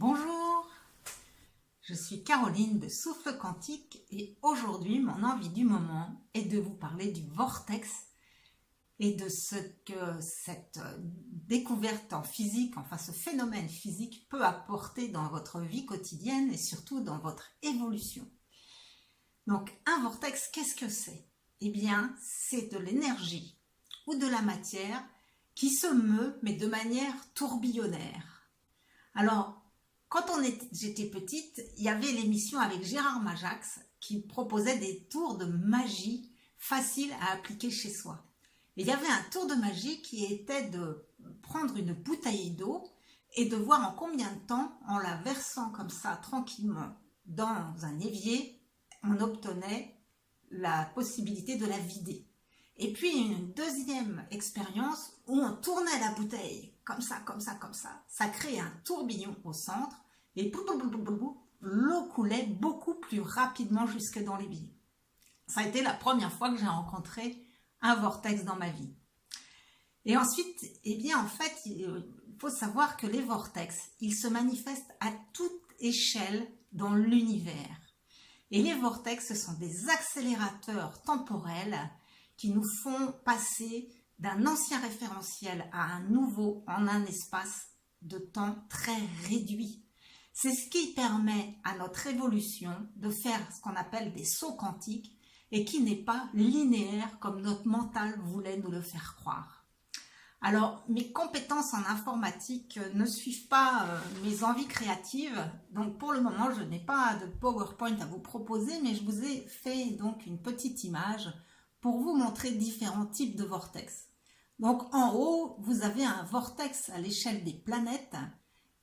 Bonjour, je suis Caroline de Souffle Quantique et aujourd'hui mon envie du moment est de vous parler du vortex et de ce que cette découverte en physique, enfin ce phénomène physique peut apporter dans votre vie quotidienne et surtout dans votre évolution. Donc un vortex, qu'est-ce que c'est? Eh bien c'est de l'énergie ou de la matière qui se meut mais de manière tourbillonnaire. Alors quand j'étais petite, il y avait l'émission avec Gérard Majax qui proposait des tours de magie faciles à appliquer chez soi. Et il y avait un tour de magie qui était de prendre une bouteille d'eau et de voir en combien de temps, en la versant comme ça tranquillement dans un évier, on obtenait la possibilité de la vider. Et puis une deuxième expérience où on tournait la bouteille comme ça, comme ça, comme ça. Ça crée un tourbillon au centre et l'eau coulait beaucoup plus rapidement jusque dans l'évier. Ça a été la première fois que j'ai rencontré un vortex dans ma vie. Et ensuite, eh bien en fait, il faut savoir que les vortex, ils se manifestent à toute échelle dans l'univers. Et les vortex, ce sont des accélérateurs temporels qui nous font passer d'un ancien référentiel à un nouveau en un espace de temps très réduit. C'est ce qui permet à notre évolution de faire ce qu'on appelle des sauts quantiques et qui n'est pas linéaire comme notre mental voulait nous le faire croire. Alors, mes compétences en informatique ne suivent pas mes envies créatives, donc pour le moment, je n'ai pas de PowerPoint à vous proposer, mais je vous ai fait donc une petite image pour vous montrer différents types de vortex. Donc en haut, vous avez un vortex à l'échelle des planètes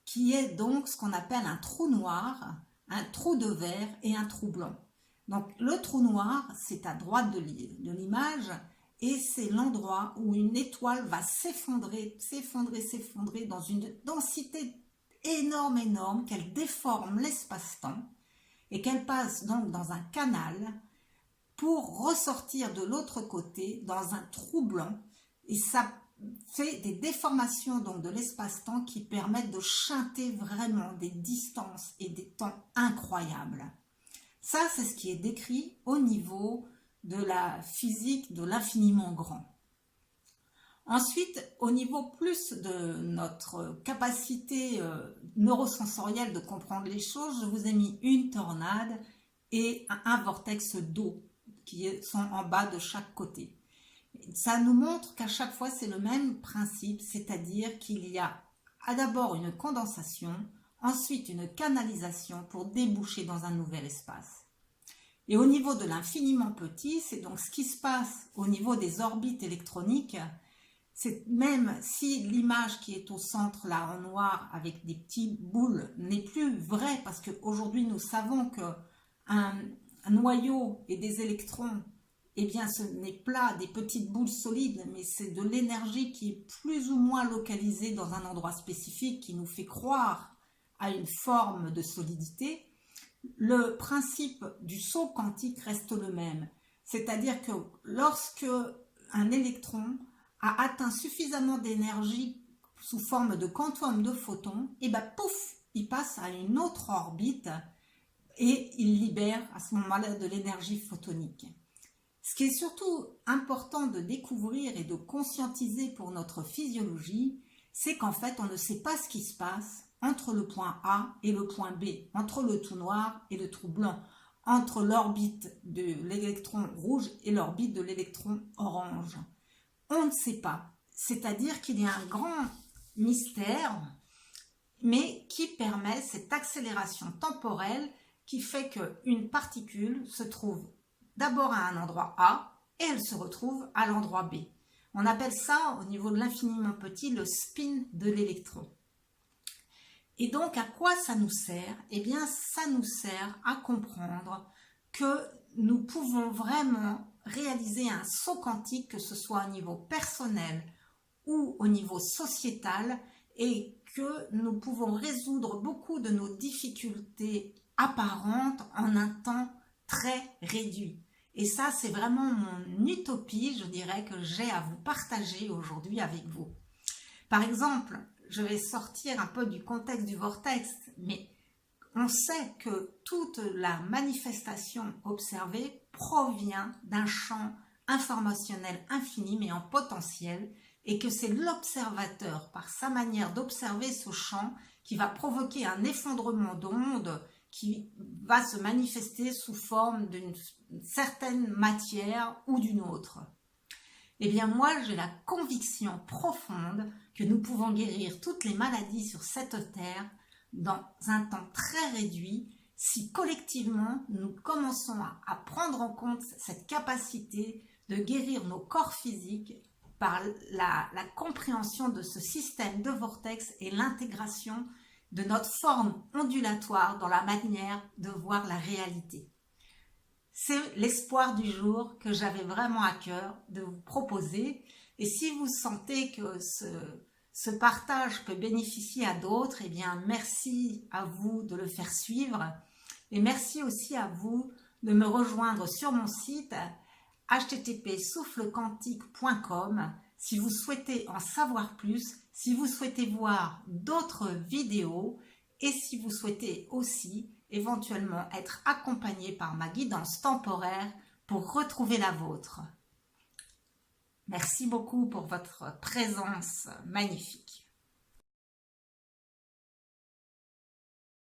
qui est donc ce qu'on appelle un trou noir, un trou de verre et un trou blanc. Donc le trou noir, c'est à droite de l'image et c'est l'endroit où une étoile va s'effondrer dans une densité énorme, qu'elle déforme l'espace-temps et qu'elle passe donc dans un canal pour ressortir de l'autre côté dans un trou blanc. Et ça fait des déformations donc de l'espace-temps qui permettent de chanter vraiment des distances et des temps incroyables. Ça, c'est ce qui est décrit au niveau de la physique de l'infiniment grand. Ensuite, au niveau plus de notre capacité neurosensorielle de comprendre les choses, je vous ai mis une tornade et un vortex d'eau qui sont en bas de chaque côté. Ça nous montre qu'à chaque fois, c'est le même principe, c'est-à-dire qu'il y a d'abord une condensation, ensuite une canalisation pour déboucher dans un nouvel espace. Et au niveau de l'infiniment petit, c'est donc ce qui se passe au niveau des orbites électroniques. C'est même si l'image qui est au centre là en noir avec des petites boules n'est plus vraie, parce qu'aujourd'hui nous savons qu'un noyau et des électrons, eh bien ce n'est pas des petites boules solides, mais c'est de l'énergie qui est plus ou moins localisée dans un endroit spécifique qui nous fait croire à une forme de solidité. Le principe du saut quantique reste le même, c'est-à-dire que lorsque un électron a atteint suffisamment d'énergie sous forme de quantum de photons, et bien pouf, il passe à une autre orbite et il libère à ce moment-là de l'énergie photonique. Ce qui est surtout important de découvrir et de conscientiser pour notre physiologie, c'est qu'en fait on ne sait pas ce qui se passe entre le point A et le point B, entre le trou noir et le trou blanc, entre l'orbite de l'électron rouge et l'orbite de l'électron orange. On ne sait pas, c'est-à-dire qu'il y a un grand mystère, mais qui permet cette accélération temporelle qui fait qu'une particule se trouve d'abord à un endroit A et elle se retrouve à l'endroit B. On appelle ça, au niveau de l'infiniment petit, le spin de l'électron. Et donc, à quoi ça nous sert? Eh bien, ça nous sert à comprendre que nous pouvons vraiment réaliser un saut quantique, que ce soit au niveau personnel ou au niveau sociétal, et que nous pouvons résoudre beaucoup de nos difficultés apparentes en un temps très réduit. Et ça, c'est vraiment mon utopie, je dirais, que j'ai à vous partager aujourd'hui avec vous. Par exemple, je vais sortir un peu du contexte du vortex, mais on sait que toute la manifestation observée provient d'un champ informationnel infini mais en potentiel, et que c'est l'observateur, par sa manière d'observer ce champ, qui va provoquer un effondrement d'ondes qui va se manifester sous forme d'une certaine matière ou d'une autre. Eh bien moi, j'ai la conviction profonde que nous pouvons guérir toutes les maladies sur cette terre dans un temps très réduit si collectivement nous commençons à prendre en compte cette capacité de guérir nos corps physiques par la compréhension de ce système de vortex et l'intégration de notre forme ondulatoire dans la manière de voir la réalité. C'est l'espoir du jour que j'avais vraiment à cœur de vous proposer. Et si vous sentez que ce partage peut bénéficier à d'autres, eh bien merci à vous de le faire suivre. Et merci aussi à vous de me rejoindre sur mon site http://soufflequantique.com si vous souhaitez en savoir plus, si vous souhaitez voir d'autres vidéos et si vous souhaitez aussi éventuellement être accompagné par ma guidance temporaire pour retrouver la vôtre. Merci beaucoup pour votre présence magnifique.